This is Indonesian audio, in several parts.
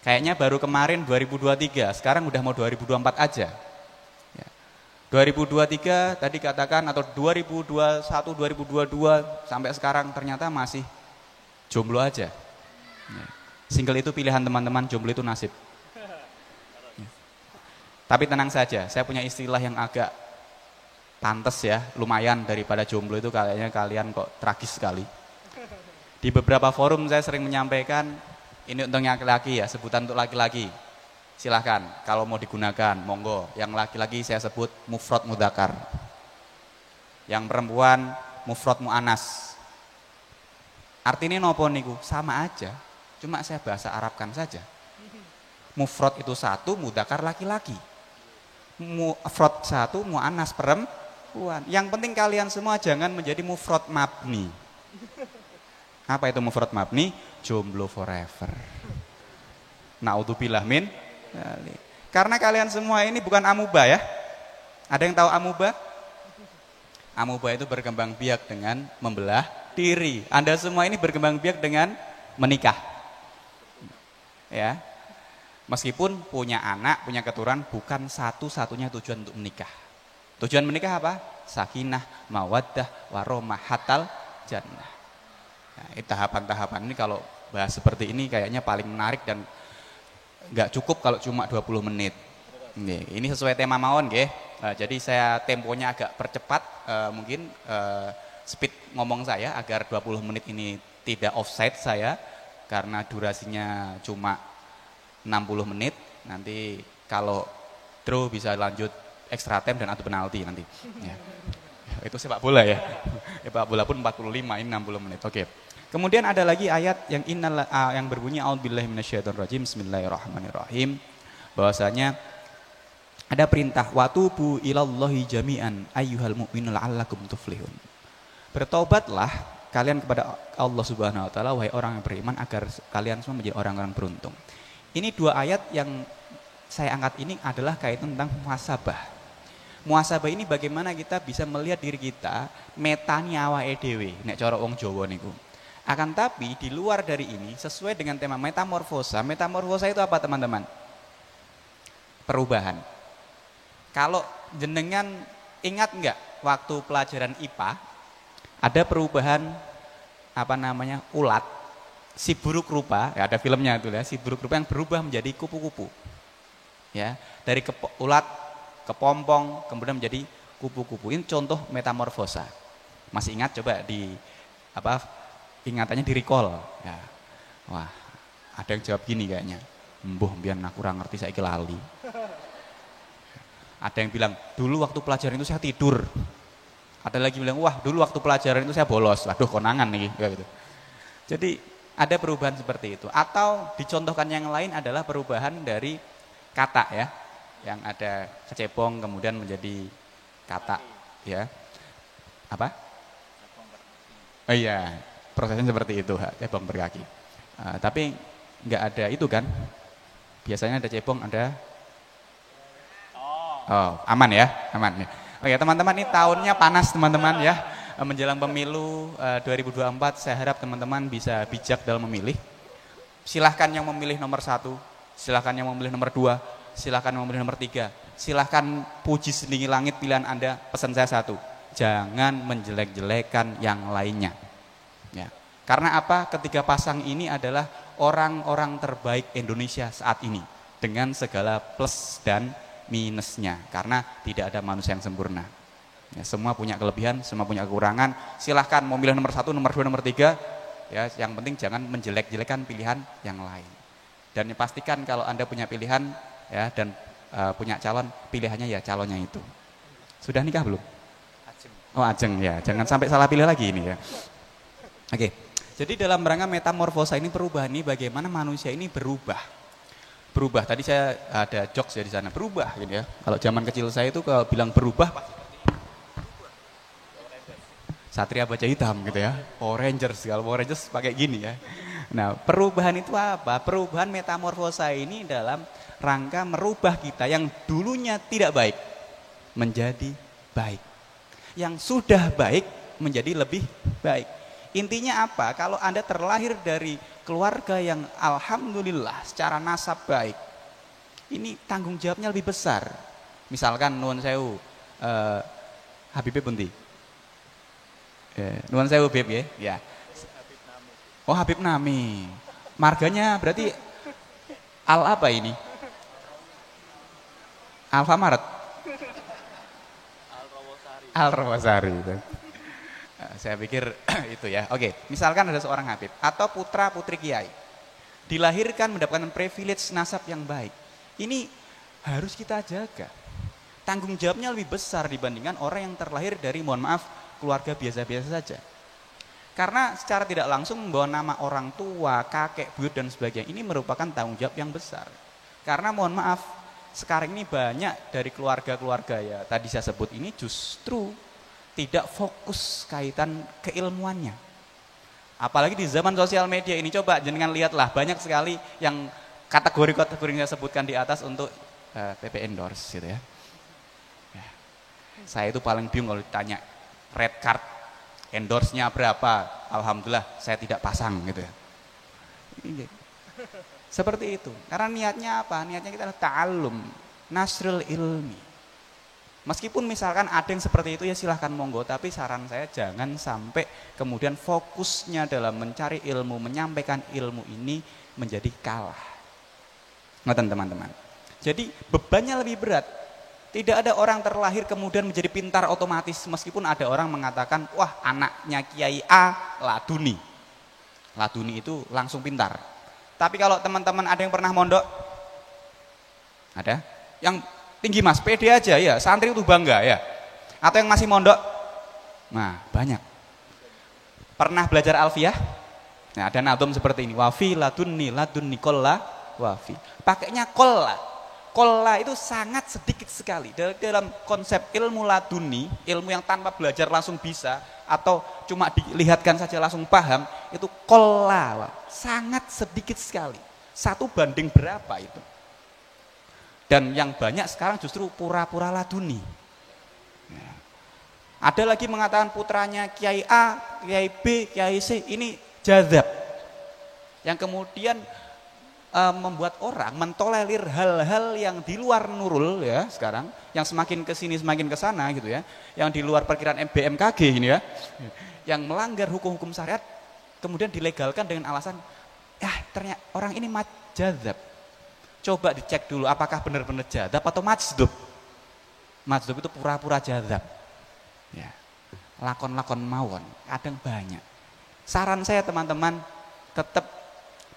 Kayaknya baru kemarin 2023, sekarang udah mau 2024 aja. Ya. 2023 tadi katakan atau 2021, 2022 sampai sekarang ternyata masih jomblo aja. Ya. Single itu pilihan teman-teman, jomblo itu nasib. Ya. Tapi tenang saja, saya punya istilah yang agak pantes ya, lumayan daripada jomblo itu kayaknya kalian kok tragis sekali. Di beberapa forum saya sering menyampaikan, ini untuk laki-laki ya, sebutan untuk laki-laki. Silahkan, kalau mau digunakan, monggo. Yang laki-laki saya sebut mufrad mudzakkar. Yang perempuan mufrad muannas. Artinya nopo niku? Sama aja, cuma saya bahasa Arabkan saja. Mufrad itu satu, mudzakkar laki-laki. Mufrad satu, muannas perempuan. Yang penting kalian semua jangan menjadi mufrad mabni. Apa itu mufrad mabni? Jomblo forever. Naudzubillah min. Karena kalian semua ini bukan amuba ya. Ada yang tahu amuba? Amuba itu berkembang biak dengan membelah diri. Anda semua ini berkembang biak dengan menikah. Ya. Meskipun punya anak, punya keturunan, bukan satu-satunya tujuan untuk menikah. Tujuan menikah apa? Sakinah, mawaddah, warahmah, hatal jannah. Nah, tahapan-tahapan ini kalau bahas seperti ini kayaknya paling menarik dan nggak cukup kalau cuma 20 menit. Ini sesuai tema mawon nggih. Jadi saya temponya agak percepat mungkin speed ngomong saya agar 20 menit ini tidak offside saya karena durasinya cuma 60 menit. Nanti kalau draw bisa lanjut extra time dan adu penalti nanti. Ya. Itu sepak bola ya. Sepak bola pun 45 ini 60 menit. Oke. Kemudian ada lagi ayat yang yang berbunyi a'udzubillahi minasyaitonirrajim bismillahirrahmanirrahim. Bahwasanya ada perintah watubu ilallahi jami'an ayyuhal mu'minun la'allakum tuflihun. Bertobatlah kalian kepada Allah Subhanahu wa taala wahai orang yang beriman agar kalian semua menjadi orang-orang beruntung. Ini dua ayat yang saya angkat ini adalah kaitan tentang muhasabah. Muhasabah ini bagaimana kita bisa melihat diri kita metani awake dhewe nek cara wong Jawa niku. Akan tapi di luar dari ini sesuai dengan tema metamorfosa. Metamorfosa itu apa teman-teman? Perubahan. Kalau jenengan ingat enggak waktu pelajaran IPA ada perubahan ulat si buruk rupa, ya ada filmnya itu ya, si buruk rupa yang berubah menjadi kupu-kupu. Ya, dari ulat kepompong kemudian menjadi kupu-kupu. Ini contoh metamorfosa. Masih ingat coba ingatannya di recall ya. Wah, ada yang jawab gini kayaknya. Mbuh biar aku kurang ngerti saiki lali. Ada yang bilang, dulu waktu pelajaran itu saya tidur. Ada lagi bilang, wah dulu waktu pelajaran itu saya bolos. Waduh konangan nih gitu. Jadi ada perubahan seperti itu. Atau dicontohkan yang lain adalah perubahan dari kata ya. Yang ada kecebong kemudian menjadi kata ya. Apa? Oh iya, prosesnya seperti itu, cebong berkaki. Tapi nggak ada itu kan? Biasanya ada cebong, ada. Oh, aman ya, aman. Oke, teman-teman ini tahunnya panas teman-teman ya. Menjelang pemilu 2024, saya harap teman-teman bisa bijak dalam memilih. Silahkan yang memilih nomor 1, silahkan yang memilih nomor 2, silahkan yang memilih nomor 3. Silahkan puji setinggi langit pilihan Anda. Pesan saya satu, jangan menjelek-jelekan yang lainnya. Ya. Karena apa? Ketiga pasang ini adalah orang-orang terbaik Indonesia saat ini dengan segala plus dan minusnya. Karena tidak ada manusia yang sempurna. Ya, semua punya kelebihan, semua punya kekurangan. Silahkan mau milih nomor 1, nomor 2, nomor 3. Ya, yang penting jangan menjelek-jelekan pilihan yang lain. Dan pastikan kalau Anda punya pilihan ya dan punya calon, pilihannya ya calonnya itu. Sudah nikah belum? Ajeng. Oh ajeng ya, jangan sampai salah pilih lagi ini ya. Oke, jadi dalam rangka metamorfosa ini perubahan ini bagaimana manusia ini berubah. Berubah, tadi saya ada jokes ya di sana, berubah gitu ya. Kalau zaman kecil saya itu kalau bilang berubah Satria baja hitam gitu ya. Power Rangers, kalau Power Rangers pakai gini ya. Nah, perubahan itu apa? Perubahan metamorfosa ini dalam rangka merubah kita yang dulunya tidak baik menjadi baik. Yang sudah baik menjadi lebih baik. Intinya apa? Kalau Anda terlahir dari keluarga yang alhamdulillah secara nasab baik, ini tanggung jawabnya lebih besar. Misalkan nuwun sewu, Habibie pundi? Nuwun sewu Bib ya. Ya. Oh Habib Nami. Marganya berarti Al apa ini? Alfamaret. Al Rawasari. Saya pikir itu ya. Oke, misalkan ada seorang Habib atau putra putri kiai dilahirkan mendapatkan privilege nasab yang baik. Ini harus kita jaga. Tanggung jawabnya lebih besar dibandingkan orang yang terlahir dari, mohon maaf, keluarga biasa-biasa saja. Karena secara tidak langsung membawa nama orang tua, kakek, buyut dan sebagainya, ini merupakan tanggung jawab yang besar. Karena mohon maaf, sekarang ini banyak dari keluarga-keluarga ya tadi saya sebut ini justru tidak fokus kaitan keilmuannya. Apalagi di zaman sosial media ini, coba jenengan lihatlah, banyak sekali yang kategori-kategori yang saya sebutkan di atas untuk PP endorse gitu ya. Saya itu paling bingung kalau ditanya red card endorse-nya berapa, alhamdulillah saya tidak pasang gitu ya. Seperti itu. Karena niatnya apa? Niatnya kita adalah ta'allum, nasrul ilmi. Meskipun misalkan ada yang seperti itu ya silahkan monggo, tapi saran saya jangan sampai kemudian fokusnya dalam mencari ilmu, menyampaikan ilmu ini menjadi kalah. Ngoten teman-teman. Jadi bebannya lebih berat. Tidak ada orang terlahir kemudian menjadi pintar otomatis, meskipun ada orang mengatakan, wah anaknya Kiai A laduni. Laduni itu langsung pintar. Tapi kalau teman-teman ada yang pernah mondok? Ada? Yang tinggi mas, pede aja ya, santri itu bangga ya. Atau yang masih mondok? Nah banyak. Pernah belajar alfiyah? Nah ada nadom seperti ini, wafi ladunni kolla wafi. Pakainya kolla. Kolla itu sangat sedikit sekali. Dalam konsep ilmu laduni, ilmu yang tanpa belajar langsung bisa, atau cuma dilihatkan saja langsung paham, itu kolla, sangat sedikit sekali. 1 banding berapa itu? Dan yang banyak sekarang justru pura-pura laduni. Ada lagi mengatakan putranya Kiai A, Kiai B, Kiai C, ini jadzab. Yang kemudian membuat orang mentolerir hal-hal yang di luar nurul ya sekarang, yang semakin kesini semakin kesana gitu ya, yang di luar perkiraan BMKG ini ya, yang melanggar hukum-hukum syariat kemudian dilegalkan dengan alasan ternyata orang ini jadzab. Coba dicek dulu apakah benar-benar jadzab atau majdub. Majdub itu pura-pura jadzab ya, lakon-lakon mawon kadang banyak. Saran saya teman-teman, tetap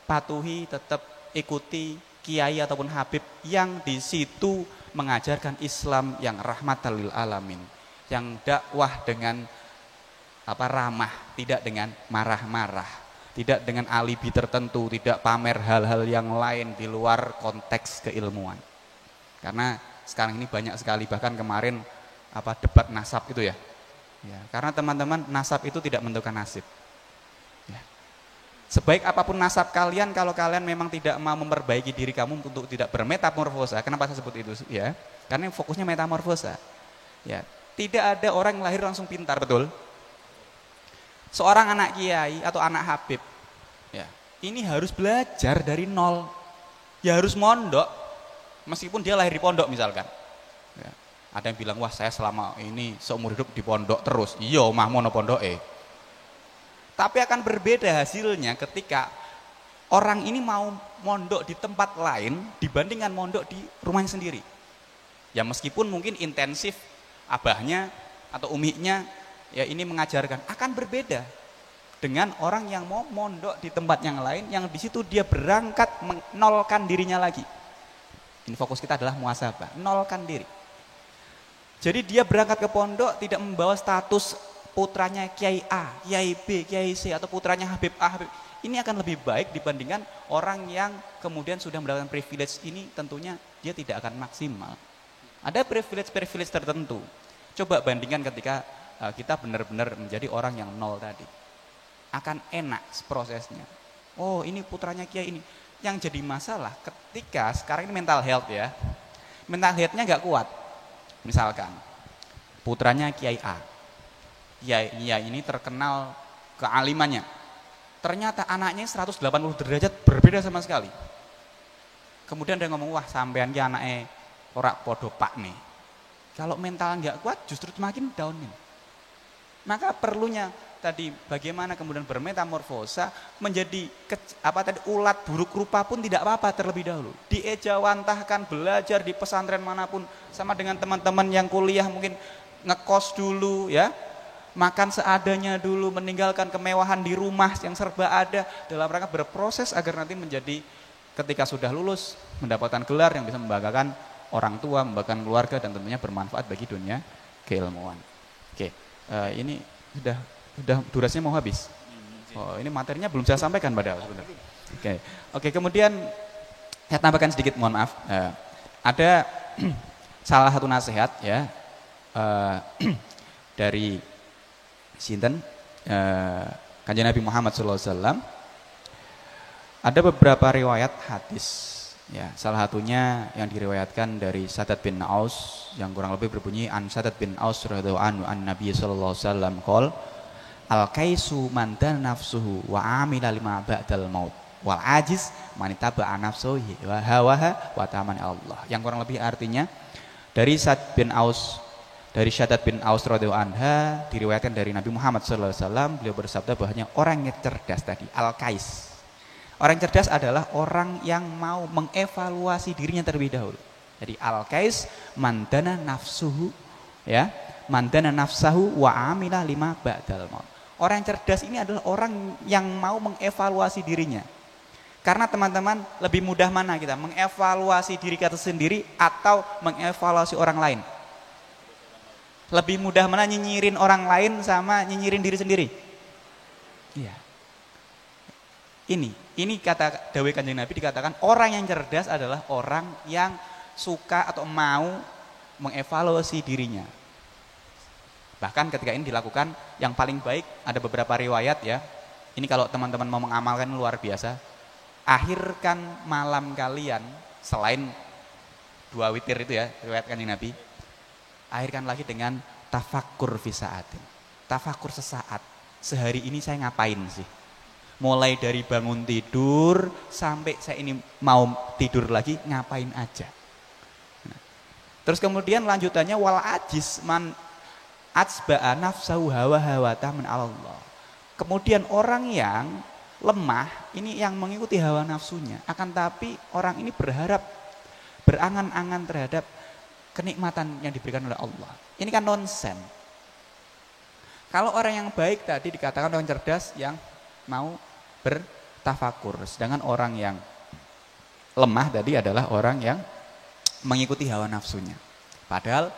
patuhi, tetap ikuti kiai ataupun habib yang di situ mengajarkan Islam yang rahmatan lil alamin, yang dakwah dengan ramah, tidak dengan marah-marah, tidak dengan alibi tertentu, tidak pamer hal-hal yang lain di luar konteks keilmuan. Karena sekarang ini banyak sekali, bahkan kemarin debat nasab itu ya. Karena teman-teman, nasab itu tidak menentukan nasib. Sebaik apapun nasab kalian, kalau kalian memang tidak mau memperbaiki diri kamu untuk tidak bermetamorfosa, kenapa saya sebut itu ya? Karena fokusnya metamorfosa. Ya, tidak ada orang yang lahir langsung pintar, betul? Seorang anak kiai atau anak habib, ya, ini harus belajar dari nol. Ya harus mondok, meskipun dia lahir di pondok misalkan. Ya, ada yang bilang, wah saya selama ini seumur hidup di pondok terus. Iya, omah mono pondok Tapi akan berbeda hasilnya ketika orang ini mau mondok di tempat lain dibandingkan mondok di rumahnya sendiri. Ya meskipun mungkin intensif abahnya atau umiknya ya ini mengajarkan, akan berbeda dengan orang yang mau mondok di tempat yang lain, yang di situ dia berangkat menolkan dirinya lagi. Ini fokus kita adalah muhasabah, nolkan diri. Jadi dia berangkat ke pondok tidak membawa status putranya Kiai A, Kiai B, Kiai C, atau putranya Habib A, Habib. Ini akan lebih baik dibandingkan orang yang kemudian sudah mendapatkan privilege ini, tentunya dia tidak akan maksimal. Ada privilege tertentu. Coba bandingkan ketika kita benar-benar menjadi orang yang nol tadi. Akan enak prosesnya. Oh ini putranya Kiai ini. Yang jadi masalah ketika sekarang ini mental health ya. Mental health-nya gak kuat. Misalkan putranya Kiai A. Kiai ini terkenal kealimannya. Ternyata anaknya 180 derajat berbeda sama sekali. Kemudian dia ngomong, wah sampean ki anake ora podo pak nih. Kalau mental nggak kuat justru semakin down nih. Maka perlunya tadi bagaimana kemudian bermetamorfosa menjadi ulat buruk rupa pun tidak apa-apa terlebih dahulu. Diejawantahkan belajar di pesantren manapun sama dengan teman-teman yang kuliah mungkin ngekos dulu ya. Makan seadanya dulu, meninggalkan kemewahan di rumah yang serba ada dalam rangka berproses agar nanti menjadi ketika sudah lulus mendapatkan gelar yang bisa membanggakan orang tua, membanggakan keluarga dan tentunya bermanfaat bagi dunia keilmuan. Oke, ini sudah durasinya mau habis. Oh, ini materinya belum saya sampaikan padahal sebenarnya. Oke, kemudian saya tambahkan sedikit, mohon maaf. Ada salah satu nasihat ya dari sinten Kanjeng Nabi Muhammad SAW. Ada beberapa riwayat hadis ya, salah satunya yang diriwayatkan dari Shaddad bin Aus yang kurang lebih berbunyi an Shaddad bin Aus radhiyallahu anhu an Nabi sallallahu alaihi wasallam qol al kaisu man dan nafsuhu wa amila lima ba'dal maut wal ajiz man taba'a nafsuhu wa hawaha wa taman Allah. Yang kurang lebih artinya dari Shaddad bin Aus radhiyallahu anha diriwayatkan dari Nabi Muhammad sallallahu alaihi wasallam, beliau bersabda bahwasanya orang yang cerdas tadi al-kais. Orang cerdas adalah orang yang mau mengevaluasi dirinya terlebih dahulu. Jadi al-kais mandana nafsuhu ya, mandana nafsahu wa amila lima ba'dal maut. Orang yang cerdas ini adalah orang yang mau mengevaluasi dirinya. Karena teman-teman lebih mudah mana kita mengevaluasi diri kita sendiri atau mengevaluasi orang lain? Lebih mudah mana nyinyirin orang lain sama nyinyirin diri sendiri? Iya. Ini kata dawuh Kanjeng Nabi dikatakan orang yang cerdas adalah orang yang suka atau mau mengevaluasi dirinya. Bahkan ketika ini dilakukan yang paling baik ada beberapa riwayat ya. Ini kalau teman-teman mau mengamalkan luar biasa. Akhirkan malam kalian selain 2 witir itu ya, riwayat Kanjeng Nabi. Akhirkan lagi dengan tafakkur fi sa'atin. Tafakkur sesaat. Sehari ini saya ngapain sih? Mulai dari bangun tidur sampai saya ini mau tidur lagi ngapain aja. Nah, terus kemudian lanjutannya wal ajiz man atsba'a nafsahu hawa min Allah. Kemudian orang yang lemah ini yang mengikuti hawa nafsunya, akan tapi orang ini berharap berangan-angan terhadap kenikmatan yang diberikan oleh Allah. Ini kan nonsen. Kalau orang yang baik tadi dikatakan orang cerdas yang mau bertafakur, sedangkan orang yang lemah tadi adalah orang yang mengikuti hawa nafsunya. Padahal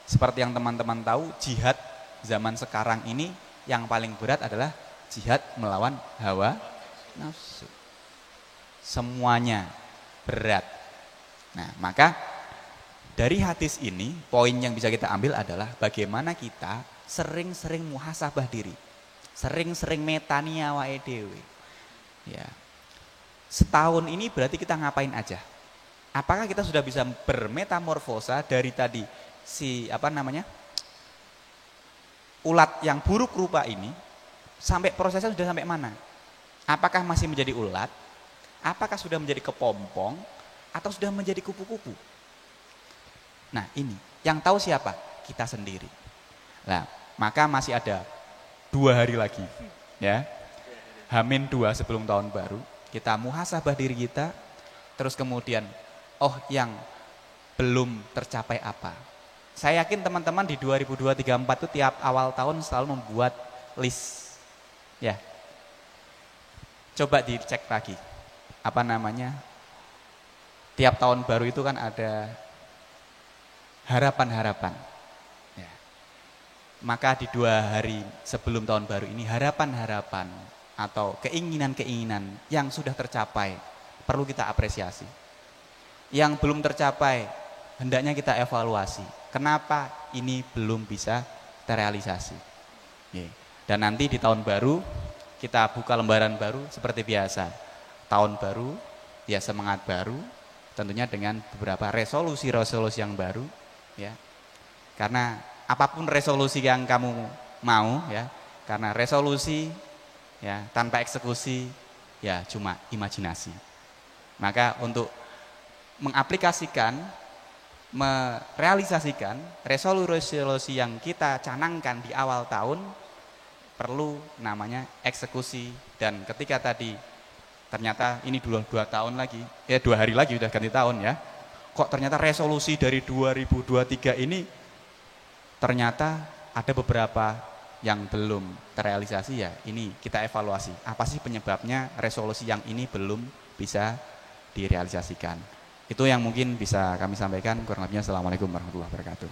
seperti yang teman-teman tahu, jihad zaman sekarang ini yang paling berat adalah jihad melawan hawa nafsu. Semuanya berat. Nah, maka dari hadis ini poin yang bisa kita ambil adalah bagaimana kita sering-sering muhasabah diri, sering-sering metani awake dhewe. Ya. Setahun ini berarti kita ngapain aja? Apakah kita sudah bisa bermetamorfosa dari tadi ulat yang buruk rupa ini sampai prosesnya sudah sampai mana? Apakah masih menjadi ulat? Apakah sudah menjadi kepompong atau sudah menjadi kupu-kupu? Nah, ini yang tahu siapa? Kita sendiri. Nah, maka masih ada 2 hari lagi ya. H-2 sebelum tahun baru, kita muhasabah diri kita, terus kemudian yang belum tercapai apa. Saya yakin teman-teman di 2023-2024 itu tiap awal tahun selalu membuat list. Ya. Coba dicek lagi. Tiap tahun baru itu kan ada harapan-harapan. Ya. Maka di 2 hari sebelum tahun baru ini harapan-harapan atau keinginan-keinginan yang sudah tercapai perlu kita apresiasi. Yang belum tercapai hendaknya kita evaluasi. Kenapa ini belum bisa terrealisasi? Dan nanti di tahun baru kita buka lembaran baru seperti biasa. Tahun baru, ya semangat baru, tentunya dengan beberapa resolusi-resolusi yang baru, ya. Karena apapun resolusi yang kamu mau, ya, karena resolusi ya, tanpa eksekusi ya cuma imajinasi. Maka untuk mengaplikasikan, merealisasikan resolusi yang kita canangkan di awal tahun perlu namanya eksekusi. Dan ketika tadi ternyata ini 2 tahun lagi, 2 hari lagi udah ganti tahun ya. Kok ternyata resolusi dari 2023 ini ternyata ada beberapa yang belum terrealisasi, ya ini kita evaluasi. Apa sih penyebabnya resolusi yang ini belum bisa direalisasikan? Itu yang mungkin bisa kami sampaikan. Kurang lebihnya assalamualaikum warahmatullahi wabarakatuh.